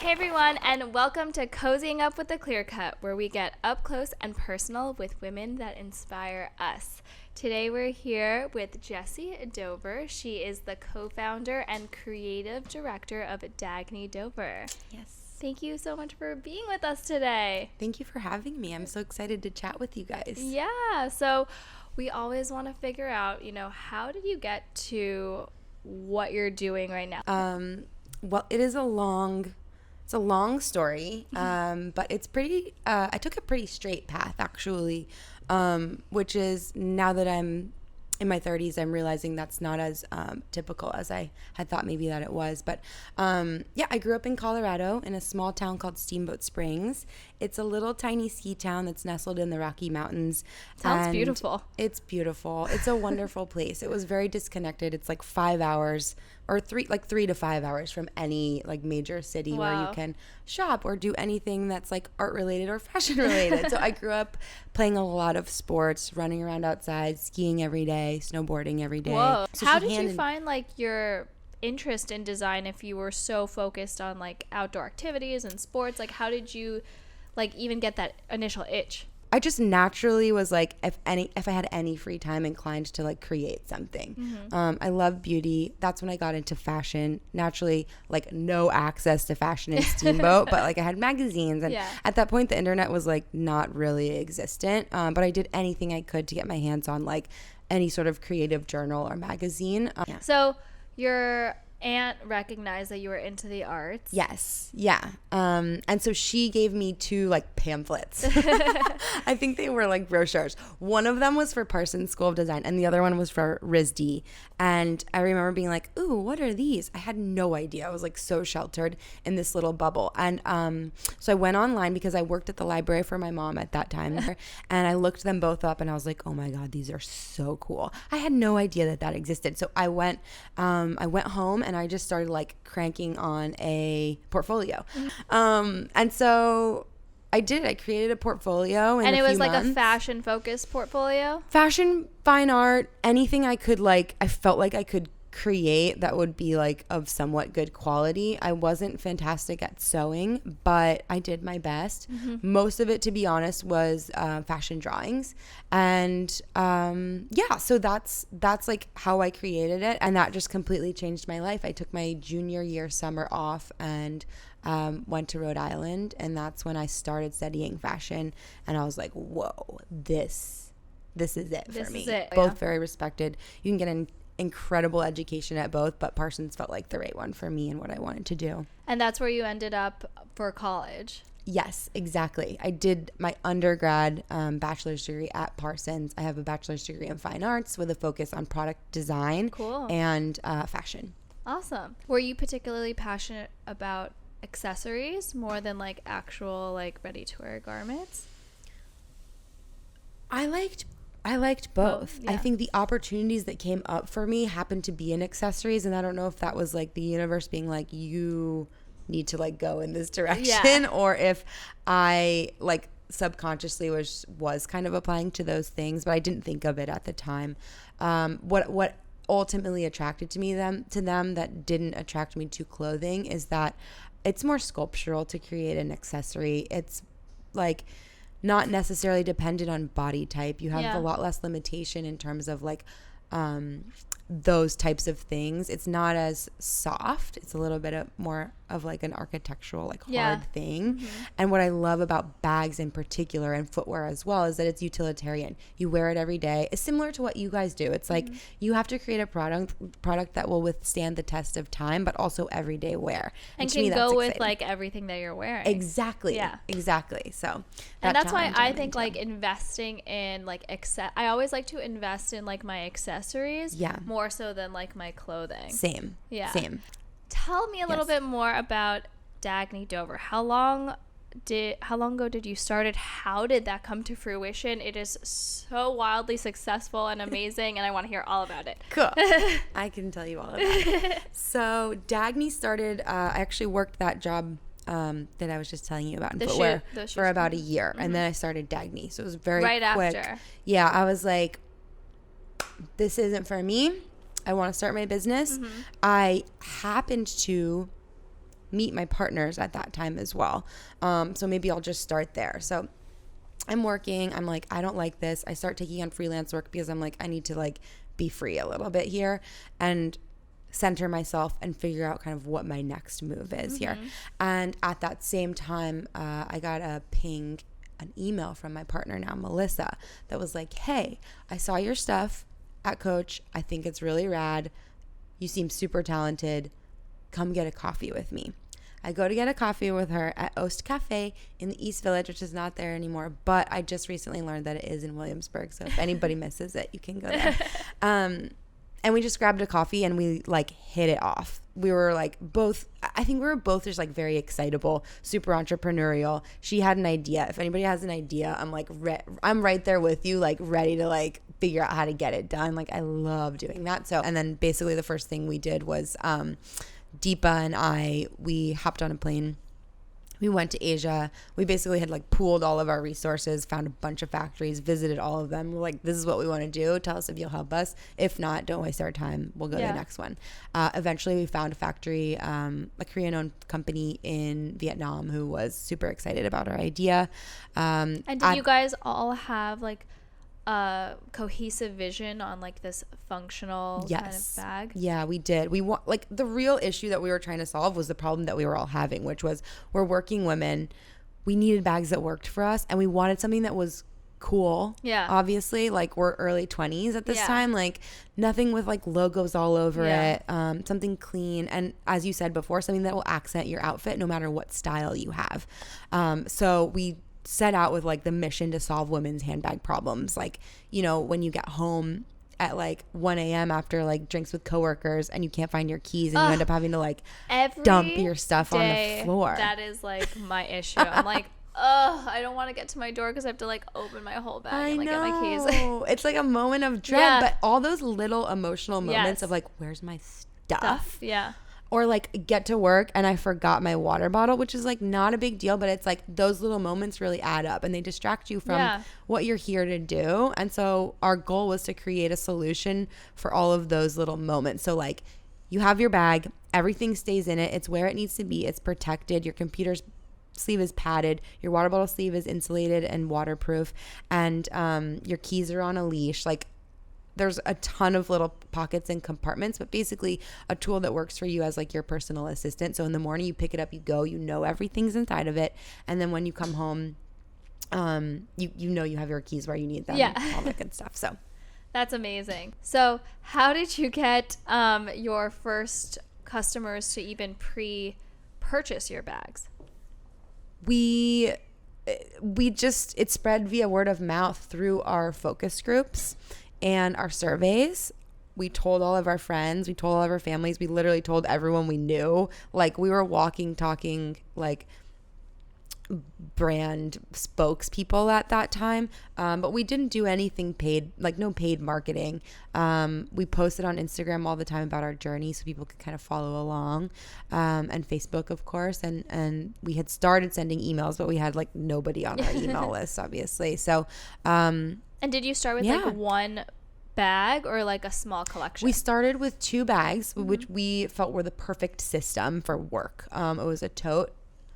Hey everyone, and welcome to Cozying Up with the Clear Cut, where we get up close and personal with women that inspire us. Today we're here with Jessy Dover. She is the co-founder and creative director of Dagne Dover. Yes. Thank you so much for being with us today. Thank you for having me. I'm so excited to chat with you guys. Yeah, so we always want to figure out, how did you get to what you're doing right now? Well, it's a long story, but it's pretty, I took a pretty straight path actually, which is now that I'm in my 30s, I'm realizing that's not as typical as I had thought maybe that it was. But I grew up in Colorado in a small town called Steamboat Springs. It's a little tiny ski town that's nestled in the Rocky Mountains. Sounds beautiful. It's beautiful. It's a wonderful place. It was very disconnected. It's like 5 hours or 3 to 5 hours from any like major city where you can shop or do anything that's like art related or fashion related. So I grew up playing a lot of sports, running around outside, skiing every day, snowboarding every day. Whoa. So how did you find like your interest in design if you were so focused on like outdoor activities and sports? Like how did you like even get that initial itch? I just naturally was like, if I had any free time, inclined to like create something. Mm-hmm. I love beauty. That's when I got into fashion. Naturally, like no access to fashion in Steamboat, but like I had magazines, and at that point the internet was like not really existent. But I did anything I could to get my hands on like any sort of creative journal or magazine. So your aunt recognized that you were into the arts. Yes. Yeah. And so she gave me 2 like pamphlets. I think they were like brochures. One of them was for Parsons School of Design and the other one was for RISD. And I remember being like, ooh, what are these? I had no idea. I was like so sheltered in this little bubble. And so I went online because I worked at the library for my mom at that time. And I looked them both up and I was like, oh my God, these are so cool. I had no idea that existed. So I went home and I just started like cranking on a portfolio. And so I created a portfolio in and a it was few like months. A fashion focused portfolio? Fashion, fine art, anything I could like, I felt like I could create that would be like of somewhat good quality. I wasn't fantastic at sewing, but I did my best. Mm-hmm. Most of it, to be honest, was fashion drawings. And so that's like how I created it. And that just completely changed my life. I took my junior year summer off and went to Rhode Island. And that's when I started studying fashion. And I was like, whoa, this is it for me. Both very respected. You can get an incredible education at both, but Parsons felt like the right one for me and what I wanted to do. And that's where you ended up for college? Yes, exactly. I did my undergrad bachelor's degree at Parsons. I have a bachelor's degree in fine arts with a focus on product design and fashion. Awesome. Were you particularly passionate about accessories more than like actual like ready-to-wear garments? I liked both. I think the opportunities that came up for me happened to be in accessories, and I don't know if that was like the universe being like, you need to like go in this direction, or if I like subconsciously was kind of applying to those things, but I didn't think of it at the time. What ultimately attracted to them that didn't attract me to clothing is that it's more sculptural to create an accessory. It's like not necessarily dependent on body type. You have a lot less limitation in terms of like those types of things. It's not as soft. It's a little bit more of like an architectural like hard thing. Mm-hmm. And what I love about bags in particular and footwear as well is that it's utilitarian. You wear it every day. It's similar to what you guys do. It's like you have to create a product that will withstand the test of time, but also everyday wear. And can go with like everything that you're wearing. Exactly. Yeah. Exactly. So that's why I think like investing in like I always like to invest in like my accessories more so than like my clothing. Same. Tell me a little bit more about Dagne Dover. How long ago did you start it? How did that come to fruition? It is so wildly successful and amazing, and I want to hear all about it. Cool. I can tell you all about it. So Dagne started, I actually worked that job that I was just telling you about in footwear for about a year. Mm-hmm. And then I started Dagne. So it was very quick. After. Yeah, I was like, this isn't for me. I want to start my business. Mm-hmm. I happened to meet my partners at that time as well. So maybe I'll just start there. So I'm working. I'm like, I don't like this. I start taking on freelance work because I'm like, I need to like be free a little bit here and center myself and figure out kind of what my next move is here. And at that same time, I got an email from my partner now, Melissa, that was like, hey, I saw your stuff at Coach. I think it's really rad. You seem super talented. Come get a coffee with me. I go to get a coffee with her at Oast Cafe in the East Village, which is not there anymore, but I just recently learned that it is in Williamsburg. So if anybody misses it, you can go there. And we just grabbed a coffee and we like hit it off. We were like I think we were both just like very excitable, super entrepreneurial. She had an idea. If anybody has an idea, I'm like, I'm right there with you, like ready to like figure out how to get it done. Like I love doing that. So, and then basically the first thing we did was, Deepa and we hopped on a plane. We went to Asia. We basically had like pooled all of our resources, found a bunch of factories, visited all of them. We're like, this is what we want to do. Tell us if you'll help us. If not, don't waste our time. We'll go to the next one. Eventually, we found a factory, a Korean-owned company in Vietnam who was super excited about our idea. And did you guys all have like a cohesive vision on like this functional kind of bag? Yeah, we did. We want like the real issue that we were trying to solve was the problem that we were all having, which was we're working women. We needed bags that worked for us, and we wanted something that was cool. Yeah. Obviously, like we're early 20s at this time, like nothing with like logos all over it. Something clean, and as you said before, something that will accent your outfit no matter what style you have. So we set out with like the mission to solve women's handbag problems. Like, you know, when you get home at like 1 a.m. after like drinks with coworkers and you can't find your keys and you end up having to like dump your stuff on the floor. That is like my issue. I'm like, I don't want to get to my door because I have to like open my whole bag and like get my keys. It's like a moment of dread, but all those little emotional moments of like, where's my stuff? Yeah. Or like get to work and I forgot my water bottle, which is like not a big deal, but it's like those little moments really add up and they distract you from what you're here to do. And so our goal was to create a solution for all of those little moments. So like you have your bag, everything stays in it. It's where it needs to be. It's protected. Your computer's sleeve is padded. Your water bottle sleeve is insulated and waterproof. And your keys are on a leash. Like there's a ton of little pockets and compartments, but basically a tool that works for you as like your personal assistant. So in the morning you pick it up, you go, you know everything's inside of it. And then when you come home, you know you have your keys where you need them, all that good stuff. So that's amazing. So how did you get your first customers to even pre-purchase your bags? It spread via word of mouth through our focus groups and our surveys. We told all of our friends, we told all of our families, we literally told everyone we knew. Like we were talking like brand spokespeople at that time, but we didn't do anything paid, like no paid marketing. We posted on Instagram all the time about our journey so people could kind of follow along, and Facebook of course, and we had started sending emails, but we had like nobody on our email list obviously. So and did you start with like one bag or like a small collection? We started with 2 bags, which we felt were the perfect system for work. It was a tote,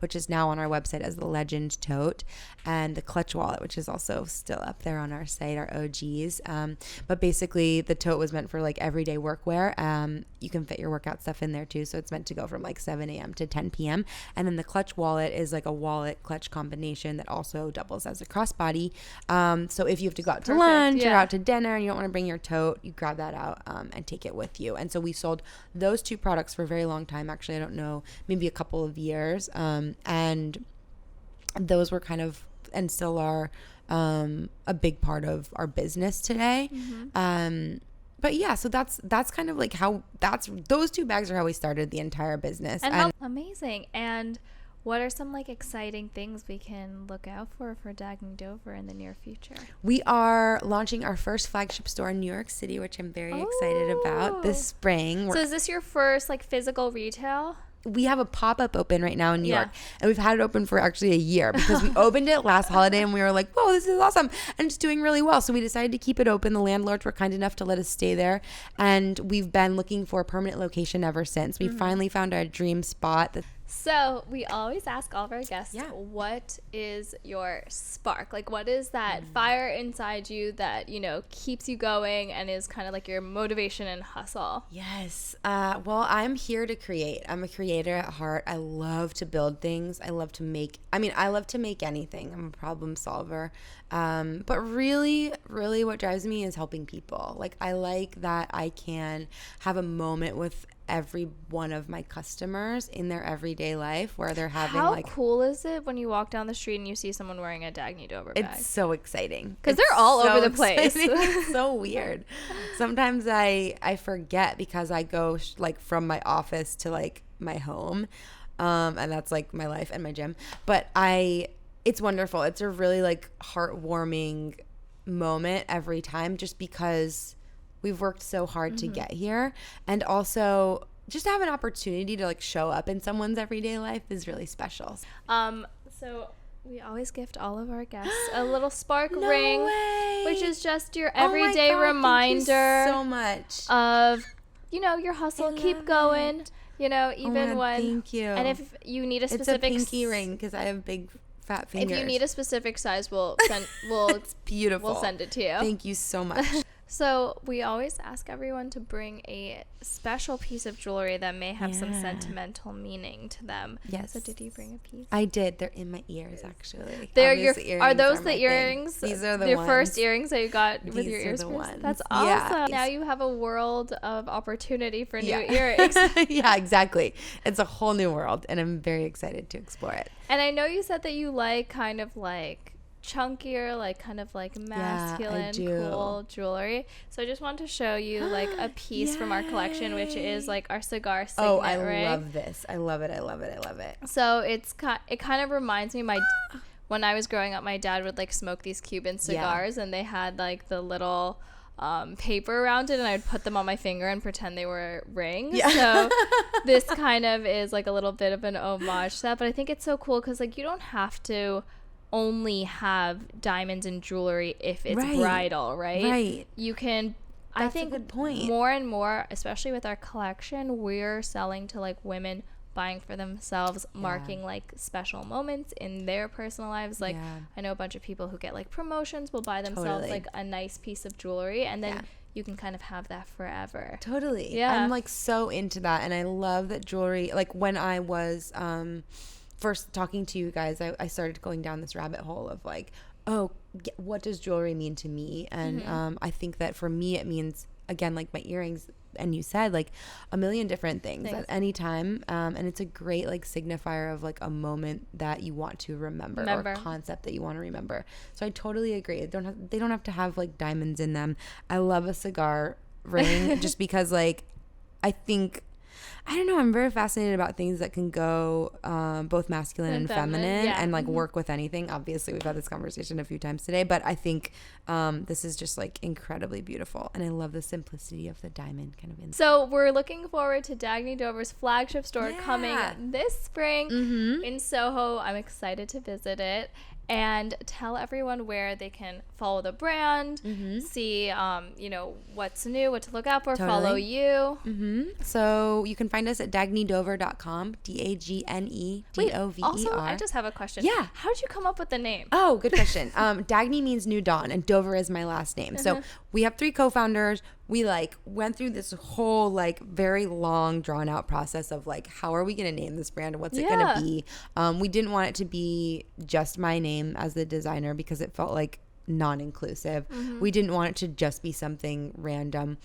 which is now on our website as the Legend Tote, and the clutch wallet, which is also still up there on our site, our OGs. But basically the tote was meant for like everyday workwear. You can fit your workout stuff in there too. So it's meant to go from like 7 a.m. to 10 p.m. And then the clutch wallet is like a wallet clutch combination that also doubles as a crossbody. So if you have to go out to lunch or out to dinner and you don't want to bring your tote, you grab that out and take it with you. And so we sold those 2 products for a very long time. Actually, I don't know, maybe a couple of years. And those were kind of, and still are, a big part of our business today. But yeah, so that's kind of like those 2 bags are how we started the entire business. And amazing. And what are some like exciting things we can look out for Dagne Dover in the near future? We are launching our first flagship store in New York City, which I'm very excited about this spring. So is this your first like physical retail? We have a pop-up open right now in New York, and we've had it open for actually a year because we opened it last holiday and we were like, whoa, this is awesome. And it's doing really well. So we decided to keep it open. The landlords were kind enough to let us stay there. And we've been looking for a permanent location ever since. We finally found our dream spot. So we always ask all of our guests, what is your spark? Like, what is that fire inside you that, you know, keeps you going and is kind of like your motivation and hustle? Yes. Well, I'm here to create. I'm a creator at heart. I love to build things. I love to make anything. I'm a problem solver. But really, really what drives me is helping people. Like, I like that I can have a moment with every one of my customers in their everyday life where they're having How cool is it when you walk down the street and you see someone wearing a Dagne Dover bag? It's so exciting because they're all over the place. It's so weird. Sometimes I forget because I go like from my office to like my home, and that's like my life and my gym. But it's wonderful. It's a really like heartwarming moment every time, just because we've worked so hard to get here, and also just to have an opportunity to like show up in someone's everyday life is really special. So we always gift all of our guests a little spark ring, which is just your everyday reminder. Thank you so much of, you know, your hustle. Keep going. It. You know, even when. Thank you. And if you need a specific, it's a pinky ring because I have big fat fingers. If you need a specific size, we'll send. It's beautiful. We'll send it to you. Thank you so much. So we always ask everyone to bring a special piece of jewelry that may have some sentimental meaning to them. Yes. So did you bring a piece? I did. They're in my ears, actually. Are those the earrings? These are the your ones. first earrings that you got with your ears? That's awesome. Yeah. Now you have a world of opportunity for new earrings. Yeah, exactly. It's a whole new world, and I'm very excited to explore it. And I know you said that you like kind of like chunkier, like kind of like masculine, cool jewelry. So I just want to show you like a piece from our collection, which is like our cigar signet ring. Love this. I love it. I love it. I love it. So it kind of reminds me when I was growing up, my dad would like smoke these Cuban cigars, and they had like the little paper around it, and I would put them on my finger and pretend they were rings. So this kind of is like a little bit of an homage to that, but I think it's so cool because like you don't have to only have diamonds and jewelry if it's bridal, right? You can. That's I think a good point. More and more, especially with our collection, we're selling to like women buying for themselves, marking like special moments in their personal lives. Like I know a bunch of people who get like promotions will buy themselves like a nice piece of jewelry, and then you can kind of have that forever. Totally. I'm like so into that, and I love that jewelry. Like when I was first talking to you guys, I started going down this rabbit hole of like, what does jewelry mean to me? And I think that for me it means, again, like my earrings, and you said like a million different things at any time, and it's a great like signifier of like a moment that you want to remember. Or a concept that you want to remember. So I totally agree. They don't have to have like diamonds in them. I love a cigar ring just because like I don't know, I'm very fascinated about things that can go both masculine and feminine and like work with anything. Obviously, we've had this conversation a few times today, but I think this is just like incredibly beautiful, and I love the simplicity of the diamond kind of inside. So we're looking forward to Dagne Dover's flagship store coming this spring in Soho. I'm excited to visit it. And tell everyone where they can follow the brand, see, you know, what's new, what to look out for, follow you. So you can find us at dagnedover.com, DAGNEDOVER. Also, I just have a question. Yeah. How did you come up with the name? Oh, good question. Dagne means new dawn, and Dover is my last name. So we have 3 co-founders. We like went through this whole like very long drawn out process of like, how are we going to name this brand? What's it going to be? We didn't want it to be just my name as the designer because it felt like non-inclusive. We didn't want it to just be something random.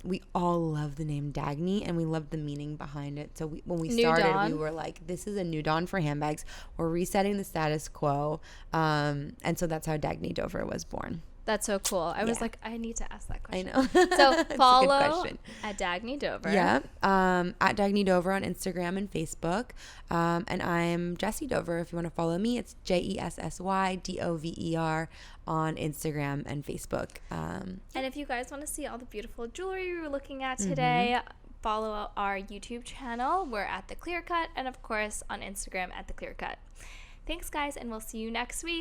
We all love the name Dagne, and we love the meaning behind it. So when we started, we were like, this is a new dawn for handbags. We're resetting the status quo. And so that's how Dagne Dover was born. That's so cool. I was like, I need to ask that question. I know. So follow at Dagne Dover. Yeah. At Dagne Dover on Instagram and Facebook. And I'm Jessy Dover. If you want to follow me, it's JESSYDOVER on Instagram and Facebook. And if you guys want to see all the beautiful jewelry we were looking at today, follow our YouTube channel. We're at The Clear Cut, and of course on Instagram at The Clear Cut. Thanks, guys, and we'll see you next week.